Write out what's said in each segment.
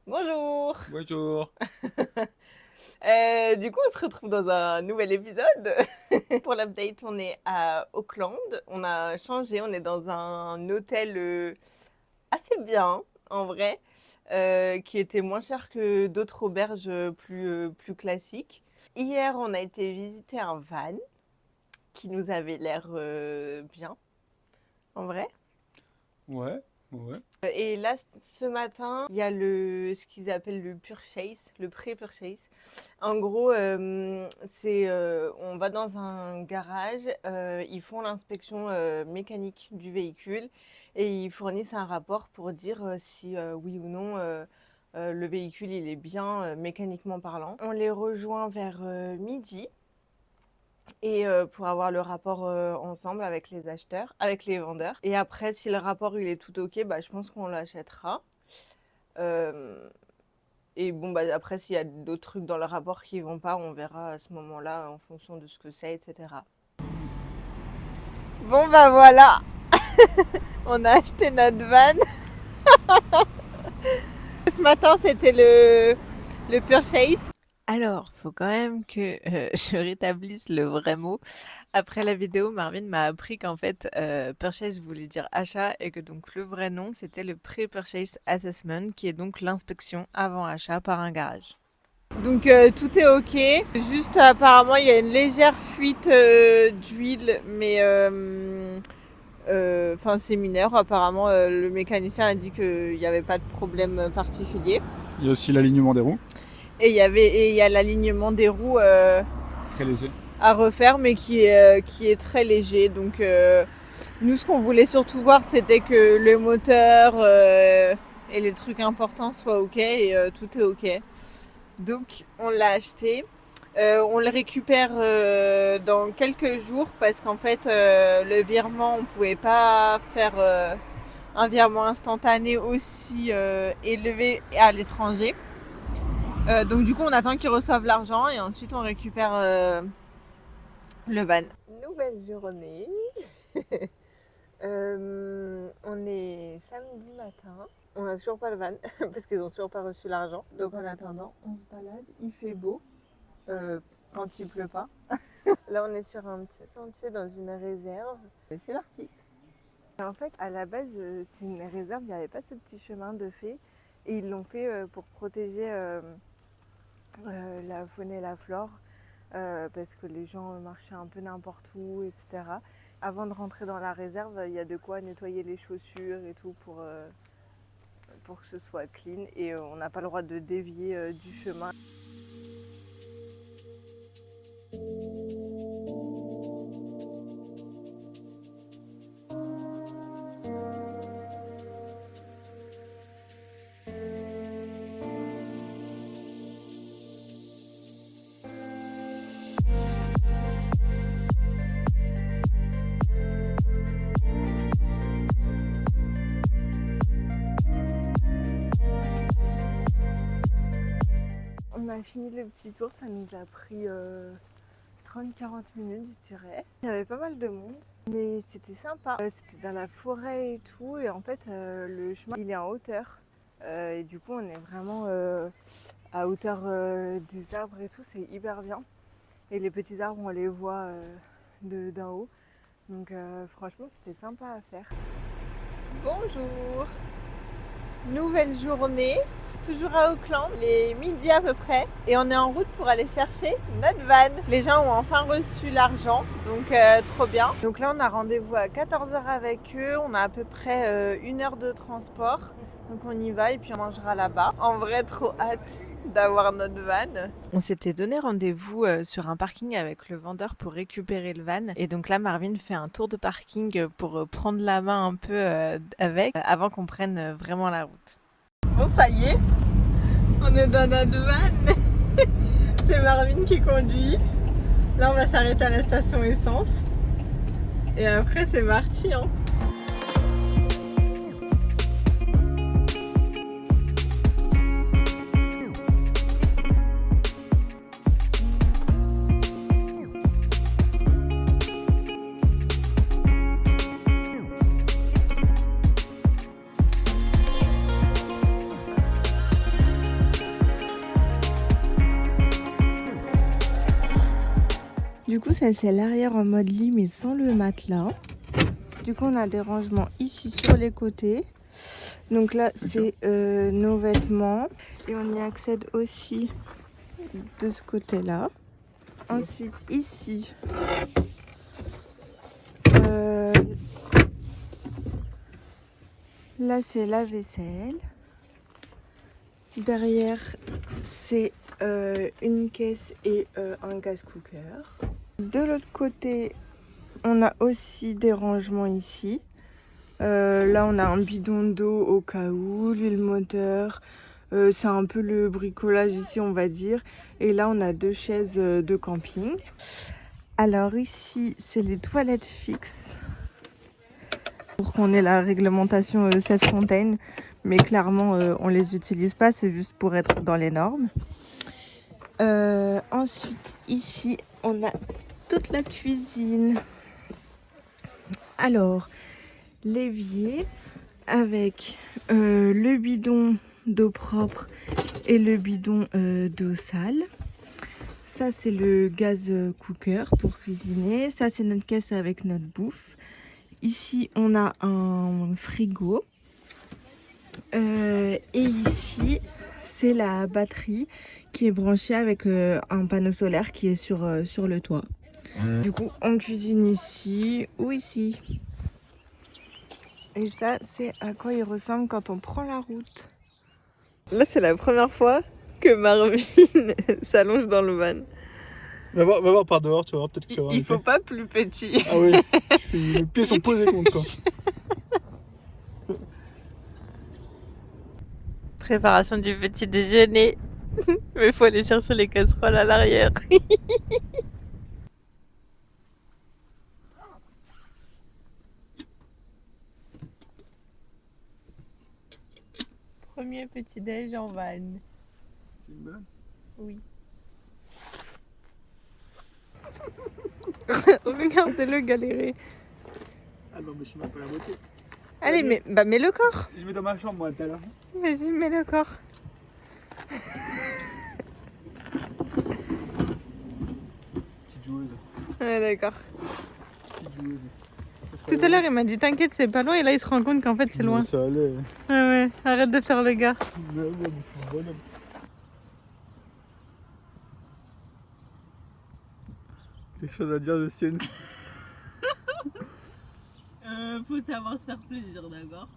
Bonjour. Bonjour. Du coup, on se retrouve dans un nouvel épisode. Pour l'update, on est à Auckland. On a changé, on est dans un hôtel assez bien, en vrai, qui était moins cher que d'autres auberges plus classiques. Hier, on a été visiter un van qui nous avait l'air bien, en vrai. Ouais, ouais. Et là, ce matin, il y a ce qu'ils appellent le purchase, le pré-purchase. En gros, on va dans un garage, ils font l'inspection mécanique du véhicule et ils fournissent un rapport pour dire si oui ou non le véhicule il est bien mécaniquement parlant. On les rejoint vers midi et pour avoir le rapport ensemble avec les acheteurs, avec les vendeurs. Et après, si le rapport il est tout ok, bah, je pense qu'on l'achètera. Euh, et bon, bah, après, s'il y a d'autres trucs dans le rapport qui vont pas, on verra à ce moment-là en fonction de ce que c'est, etc. Bon, bah voilà, on a acheté notre van. Ce matin, c'était le purchase. Alors, faut quand même que je rétablisse le vrai mot. Après la vidéo, Marvin m'a appris qu'en fait, purchase voulait dire achat et que donc le vrai nom, c'était le pre-purchase assessment, qui est donc l'inspection avant achat par un garage. Donc tout est ok. Juste apparemment, il y a une légère fuite d'huile, mais c'est mineur. Apparemment, le mécanicien a dit qu'il n'y avait pas de problème particulier. Il y a aussi l'alignement des roues, Et il y a l'alignement des roues très léger. à refaire, mais qui est très léger. Donc nous, ce qu'on voulait surtout voir, c'était que le moteur et les trucs importants soient ok et tout est ok. Donc on l'a acheté. On le récupère dans quelques jours parce qu'en fait le virement, on pouvait pas faire un virement instantané aussi élevé à l'étranger. Donc du coup on attend qu'ils reçoivent l'argent et ensuite on récupère le van. Nouvelle journée. On est samedi matin. On n'a toujours pas le van parce qu'ils ont toujours pas reçu l'argent. Donc en attendant, on se balade. Il fait beau quand il pleut pas. Là, on est sur un petit sentier dans une réserve. C'est l'Arctique. En fait, à la base, c'est une réserve. Il n'y avait pas ce petit chemin de fait. Et ils l'ont fait pour protéger la faune et la flore. Parce que les gens marchaient un peu n'importe où, etc. Avant de rentrer dans la réserve, il y a de quoi nettoyer les chaussures et tout pour que ce soit clean. Et on n'a pas le droit de dévier du chemin. On a fini le petit tour, ça nous a pris 30-40 minutes, je dirais. Il y avait pas mal de monde, mais c'était sympa. C'était dans la forêt et tout, et en fait, le chemin, il est en hauteur. Et du coup, on est vraiment à hauteur des arbres et tout, c'est hyper bien. Et les petits arbres, on les voit d'en haut. Donc franchement, c'était sympa à faire. Bonjour! Nouvelle journée, toujours à Auckland, il est midi à peu près et on est en route pour aller chercher notre van. Les gens ont enfin reçu l'argent, donc trop bien. Donc là on a rendez-vous à 14h avec eux, on a à peu près 1 heure de transport. Donc on y va et puis on mangera là-bas. En vrai, trop hâte d'avoir notre van. On s'était donné rendez-vous sur un parking avec le vendeur pour récupérer le van. Et donc là, Marvin fait un tour de parking pour prendre la main un peu avec avant qu'on prenne vraiment la route. Bon, ça y est, on est dans notre van. C'est Marvin qui conduit. Là, on va s'arrêter à la station essence. Et après, c'est parti, hein. Du coup, ça c'est l'arrière en mode lit mais sans le matelas. Du coup, on a des rangements ici sur les côtés. Donc là, c'est nos vêtements. Et on y accède aussi de ce côté-là. Ensuite, ici, là, c'est la vaisselle. Derrière, c'est une caisse et un gas cooker. De l'autre côté, on a aussi des rangements ici. Là, on a un bidon d'eau au cas où, l'huile moteur. C'est un peu le bricolage ici, on va dire. Et là, on a 2 chaises de camping. Alors ici, c'est les toilettes fixes. Pour qu'on ait la réglementation self-contained. Mais clairement, on les utilise pas. C'est juste pour être dans les normes. Ensuite, ici, on a toute la cuisine. Alors, l'évier avec le bidon d'eau propre et le bidon d'eau sale. Ça, c'est le gaz cooker pour cuisiner. Ça, c'est notre caisse avec notre bouffe. Ici, on a un frigo. Et ici, c'est la batterie qui est branchée avec un panneau solaire qui est sur le toit. Du coup, on cuisine ici ou ici. Et ça, c'est à quoi il ressemble quand on prend la route. Là, c'est la première fois que Marvin s'allonge dans le van. Va voir par dehors, tu vas voir, peut-être que tu vas voir Il une faut paix. pas plus petit. Ah oui, les pieds sont posés contre quoi. Préparation du petit déjeuner. Mais il faut aller chercher les casseroles à l'arrière. Premier petit déj en van. C'est une bonne. Oui. Regardez-le galérer. Ah non, mais je suis même pas à la moitié. Allez, mets le corps. Je vais dans ma chambre, moi, tout à l'heure. Vas-y, mets le corps. Petite joueuse. Ouais, d'accord. Petite joueuse. Tout à l'heure, il m'a dit t'inquiète, c'est pas loin. Et là, il se rend compte qu'en fait, c'est loin. Ça allait. Ouais, arrête de faire le gars. Mais je suis un bonhomme. Quelque chose à dire, Lucienne? Faut savoir se faire plaisir, d'accord.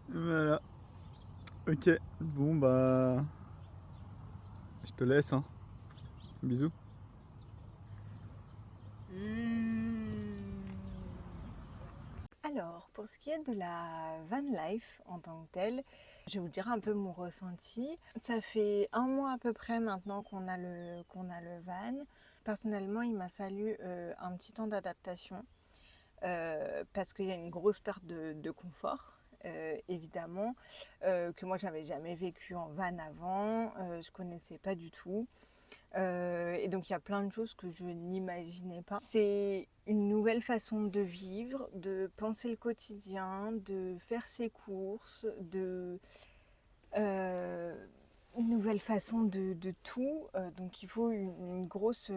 Voilà. Ok. Bon, bah. Je te laisse, hein. Bisous. Alors, pour ce qui est de la van life en tant que telle, je vais vous dire un peu mon ressenti. Ça fait 1 mois à peu près maintenant qu'on a le van. Personnellement, il m'a fallu un petit temps d'adaptation parce qu'il y a une grosse perte de confort. Évidemment, que moi j'avais jamais vécu en van avant, je connaissais pas du tout. Et donc il y a plein de choses que je n'imaginais pas. C'est une nouvelle façon de vivre, de penser le quotidien, de faire ses courses, une nouvelle façon de tout. Donc il faut une grosse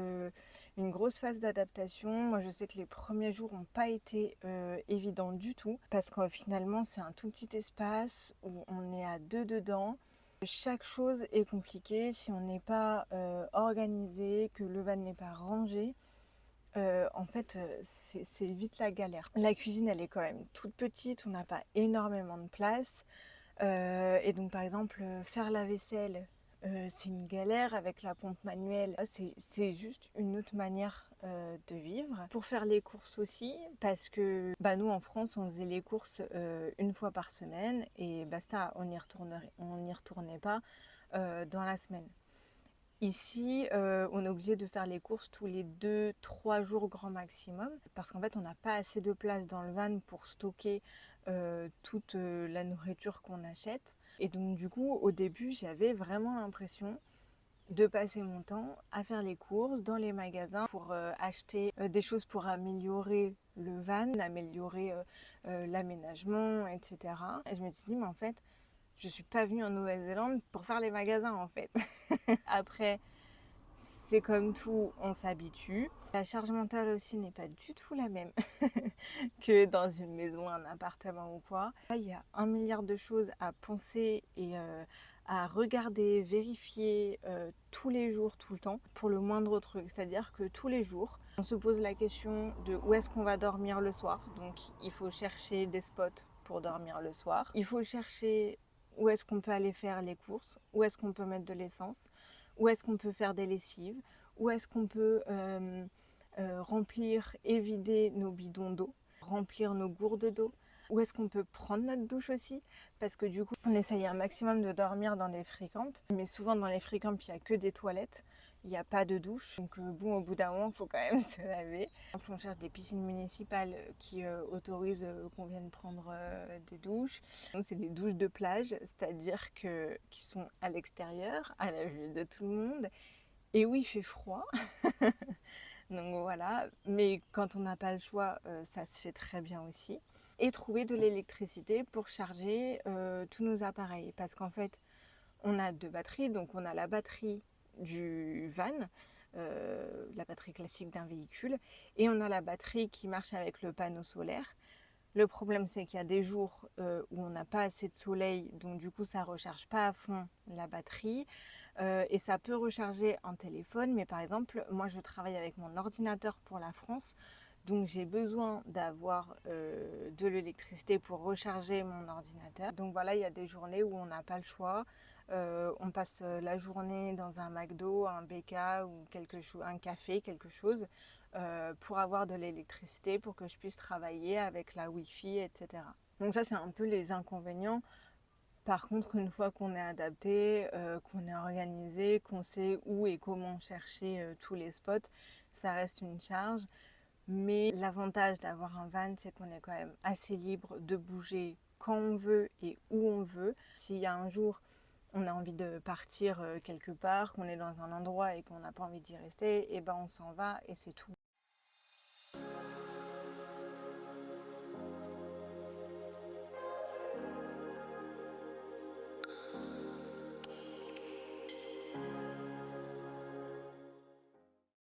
phase d'adaptation. Moi je sais que les premiers jours n'ont pas été évidents du tout parce que finalement c'est un tout petit espace où on est à 2 dedans. Chaque chose est compliquée si on n'est pas organisé, que le van n'est pas rangé. En fait, c'est vite la galère. La cuisine, elle est quand même toute petite, on n'a pas énormément de place. Et donc, par exemple, faire la vaisselle, c'est une galère avec la pompe manuelle. C'est juste une autre manière de vivre. Pour faire les courses aussi, parce que nous en France, on faisait les courses 1 fois par semaine et basta, on n'y retournait pas dans la semaine. Ici, on est obligé de faire les courses tous les 2-3 jours grand maximum parce qu'en fait, on n'a pas assez de place dans le van pour stocker toute la nourriture qu'on achète. Et donc, du coup, au début, j'avais vraiment l'impression de passer mon temps à faire les courses dans les magasins pour acheter des choses pour améliorer le van, améliorer l'aménagement, etc. Et je me suis dit, mais en fait, je suis pas venue en Nouvelle-Zélande pour faire les magasins en fait. Après, C'est comme tout, on s'habitue. La charge mentale aussi n'est pas du tout la même que dans une maison, un appartement ou quoi. Là, il y a 1 milliard de choses à penser et à regarder, vérifier tous les jours, tout le temps, pour le moindre truc. C'est-à-dire que tous les jours, on se pose la question de où est-ce qu'on va dormir le soir. Donc il faut chercher des spots pour dormir le soir. Il faut chercher où est-ce qu'on peut aller faire les courses, où est-ce qu'on peut mettre de l'essence, où est-ce qu'on peut faire des lessives, où est-ce qu'on peut remplir et vider nos bidons d'eau, remplir nos gourdes d'eau, où est-ce qu'on peut prendre notre douche aussi, parce que du coup on essaye un maximum de dormir dans des free camps, mais souvent dans les free camps il n'y a que des toilettes, il n'y a pas de douche, donc bon, au bout d'un moment il faut quand même se laver. On cherche des piscines municipales qui autorisent qu'on vienne prendre des douches. Donc c'est des douches de plage, c'est-à-dire qui sont à l'extérieur, à la vue de tout le monde, et où il fait froid. Donc voilà, mais quand on n'a pas le choix, ça se fait très bien aussi. Et trouver de l'électricité pour charger tous nos appareils. Parce qu'en fait, on a 2 batteries. Donc on a la batterie du van, la batterie classique d'un véhicule, et on a la batterie qui marche avec le panneau solaire. Le problème, c'est qu'il y a des jours où on n'a pas assez de soleil, donc du coup ça ne recharge pas à fond la batterie. Et ça peut recharger un téléphone, mais par exemple, moi je travaille avec mon ordinateur pour la France, donc j'ai besoin d'avoir de l'électricité pour recharger mon ordinateur. Donc voilà, il y a des journées où on n'a pas le choix. On passe la journée dans un McDo, un BK ou quelque chose, un café, quelque chose, pour avoir de l'électricité, pour que je puisse travailler avec la Wi-Fi, etc. Donc ça, c'est un peu les inconvénients. Par contre, une fois qu'on est adapté, qu'on est organisé, qu'on sait où et comment chercher tous les spots, ça reste une charge. Mais l'avantage d'avoir un van, c'est qu'on est quand même assez libre de bouger quand on veut et où on veut. S'il y a un jour, on a envie de partir quelque part, qu'on est dans un endroit et qu'on n'a pas envie d'y rester, et ben on s'en va et c'est tout.